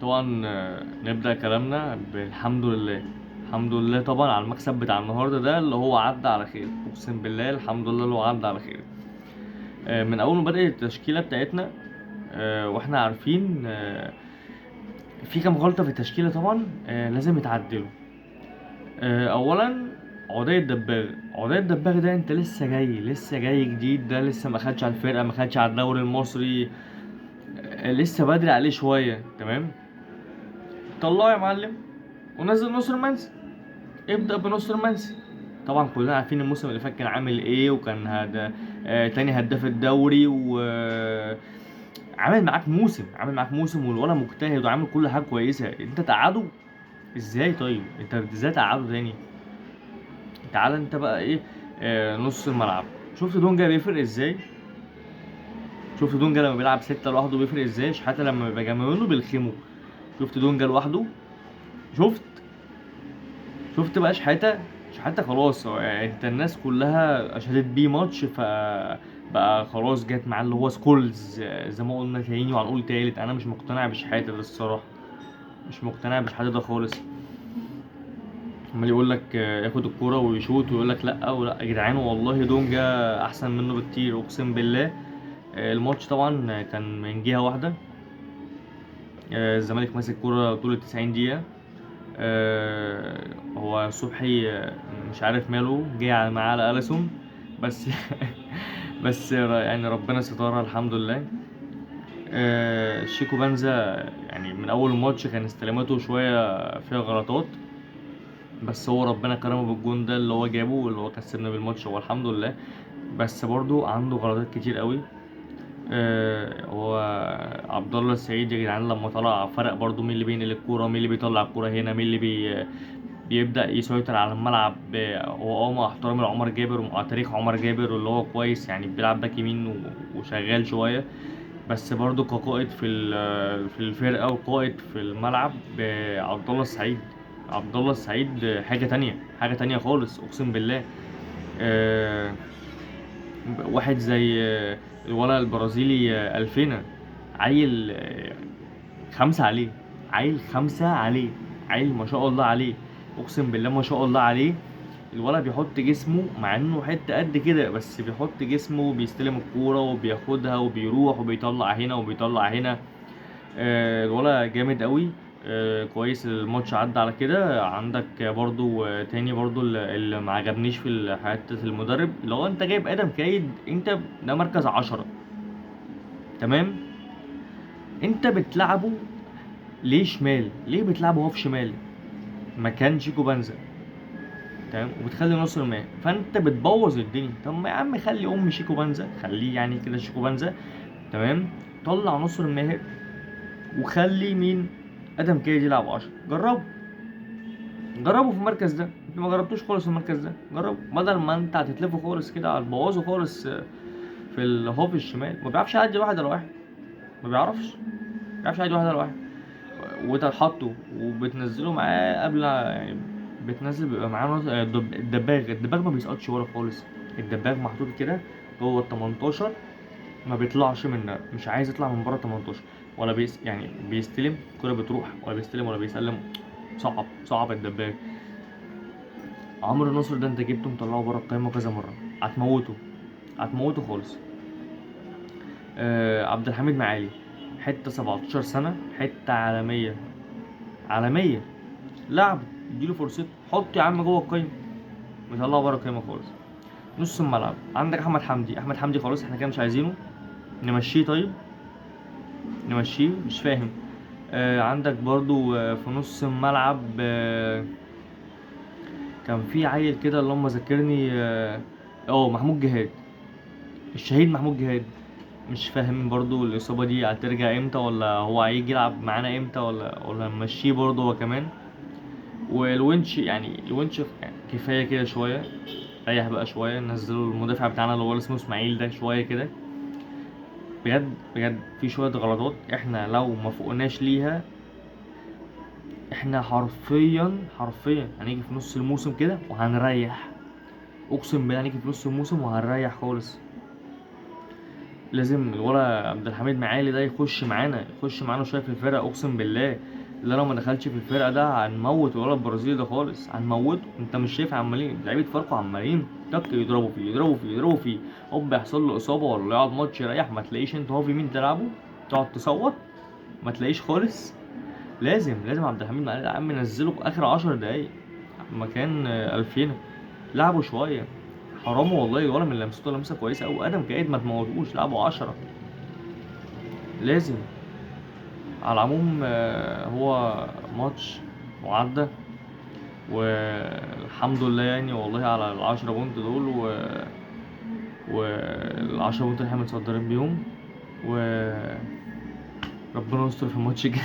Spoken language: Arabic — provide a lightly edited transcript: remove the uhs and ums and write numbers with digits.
طبعا نبدأ كلامنا بالحمد لله. الحمد لله طبعا على المكسب بتاع النهارده ده اللي هو عدى على خير، اقسم بالله الحمد لله اللي هو عدى على خير. من اول ما بدأت التشكيلة بتاعتنا واحنا عارفين في كام غلطة في التشكيلة طبعا لازم يتعدلوا. اولا عدي الدباغ. عدي الدباغ ده انت لسه جاي جديد، ده لسه ما خدش على الفرقة، ما خدش على الدوري المصري. لسه بدري عليه شوية. تمام، طلعه يا معلم ونزل نصر منسي. ابدأ بنصر منسي. طبعا كلنا عارفين الموسم اللي فات كان عامل ايه، وكان هذا تاني هداف الدوري، و عامل معاك موسم والولا مجتهد وعامل كل حاجه كويسه. انت تقعده ازاي؟ طيب انت ازاي تقعده تاني؟ تعال انت بقى ايه، نص الملعب. شفت دونجا بيفرق ازاي؟ شفت دونجا لما بيلعب ستة لوحده بيفرق ازاي؟ شحاتة لما بيبقى جنبه بيلخمه. شفت دونجا لوحده؟ شفت شفت بقى شحاتة خلاص. انت الناس كلها اشادت بيه ماتش، بقى خلاص جت معاه اللي هو سكولز. زي ما قلنا تاني وهنقول تالت، انا مش مقتنع بشحاتة ده الصراحة. مش مقتنع بشحاتة ده خالص. عمال يقول لك ياخد الكورة ويشوط ويقول لك لا ولا يا جدعان، والله دونجا احسن منه بكتير اقسم بالله. الماتش طبعا كان من جهة واحدة. الزمالك ماسك كورة طول 90 دقيقة. هو صبحي مش عارف ماله جه معاه على أليسون بس. بس يعني ربنا سترها الحمد لله. شيكو بنزا يعني من اول الماتش كان استلاماته شويه فيها غلطات، بس هو ربنا كرمه بالجون ده اللي هو جابه واللي هو كسبنا بالماتش، هو الحمد لله. بس برضو عنده غلطات كتير قوي. هو عبد الله السعيد يا جدعان لما طلع فرق برضو، مين اللي بينقل الكوره، مين اللي بيطلع الكوره هنا، مين اللي بيبدأ يسيطر على الملعب. هو مع احترامي لعمر جابر ومع تاريخ عمر جابر اللي هو كويس يعني بيلعب باك يمين وشغال شوية، بس برضو كقائد في الفرقة وقائد في الملعب. عبد الله السعيد. عبد الله السعيد حاجة تانية خالص أقسم بالله. آه، واحد زي الولد البرازيلي ألفينا. عيل 5 عليه. عيل 5 عليه. عيل ما شاء الله عليه. اقسم بالله ما شاء الله عليه. الولد بيحط جسمه مع انه حته قد كده، بس بيحط جسمه وبيستلم الكوره وبياخدها وبيروح وبيطلع هنا وبيطلع هنا. الولد جامد قوي. كويس الماتش عدى على كده. عندك برضو تاني برضو اللي ما عجبنيش في حته المدرب، اللي هو انت جايب ادم كايد، انت ده مركز 10. تمام، انت بتلعبه ليه شمال؟ ليه بتلعبه هو في شمال مكان شيكو بنزا؟ تمام، وبتخلي ناصر ماهر، فانت بتبوظ الدنيا. طب ما يا عم خلي شيكو بنزا، خليه يعني كده شيكو بنزا. تمام، طلع ناصر ماهر وخلي مين؟ ادم كايد يلعب 10. جربه في المركز ده. انت ما جربتوش خالص في المركز ده، جربه بدل ما انت هتتلفه خالص كده هتبوظه خالص. في الهوف الشمال ما بيعرفش يعدي واحد على واحد. ما بيعرفش يعدي واحد على واحد. وانت تحطه وبتنزله معاه قبل يعني بتنزل بيبقى معاه الدباغ ما بيسقطش ورا خالص. الدباغ محطوط كده جوه ال 18، ما بيطلعش من، مش عايز يطلع من بره 18. ولا يعني بيستلم الكوره بتروح، ولا بيستلم ولا بيسلم. صعب الدباغ. عمرو نصر ده انت جبته مطلعه بره القايمه كذا مره. هتموته خالص. عبد الحميد معالي، حته 17 سنه، حته عالميه. لعب، اديله فرصته، حط يا عم جوه القايمه. مطلعه بره القايمه خالص. نص الملعب عندك احمد حمدي خلاص احنا كده مش عايزينه. نمشيه طيب. نمشيه مش فاهم. عندك برضو في نص الملعب كان في عيل كده اللهم ذكرني. محمود جهاد. الشهيد محمود جهاد. مش فاهم برضو الإصابة دي هترجع امتى، ولا هو هيجي يلعب معانا امتى، ولا نمشيه برضو هو كمان. والونش يعني الونش يعني كفاية كده شوية. ريح بقى شوية، نزلوا المدافع بتاعنا اللي هو اسمه اسماعيل ده شوية كده. بجد بجد في شوية غلطات احنا لو ما فوقناش ليها، احنا حرفيا هنيجي في نص الموسم كده وهنريح. اقسم بالله هنيجي في نص الموسم وهنريح خالص. لازم الولا عبد الحميد معالي ده يخش معانا شويه في الفرقه، اقسم بالله اللي لو ما دخلش في الفرقه ده هنموت الولد البرازيلي ده خالص، هنموته. انت مش شايف عمالين لعيبه فاركو عمالين تك يضربوا فيه يضربوا فيه يضربوا فيه، هوب يحصل له اصابه ولا يقعد ماتش يريح، ما تلاقيش انت هو في مين تلعبه، تقعد تصوت ما تلاقيش خالص. لازم عبد الحميد معالي يا عم نزله في اخر 10 دقايق مكان الفينا، لعبوا شويه. حرام والله، ولا من لمسته لمسه كويسه قوي، ادم كايد ما تموتوش، لعبوا 10. لازم. على العموم هو ماتش وعدى، والحمد لله يعني والله على العشرة بونت دول والعشرة بونت اللي احنا متصدرين بيهم، وربنا يستر في الماتش الجاي.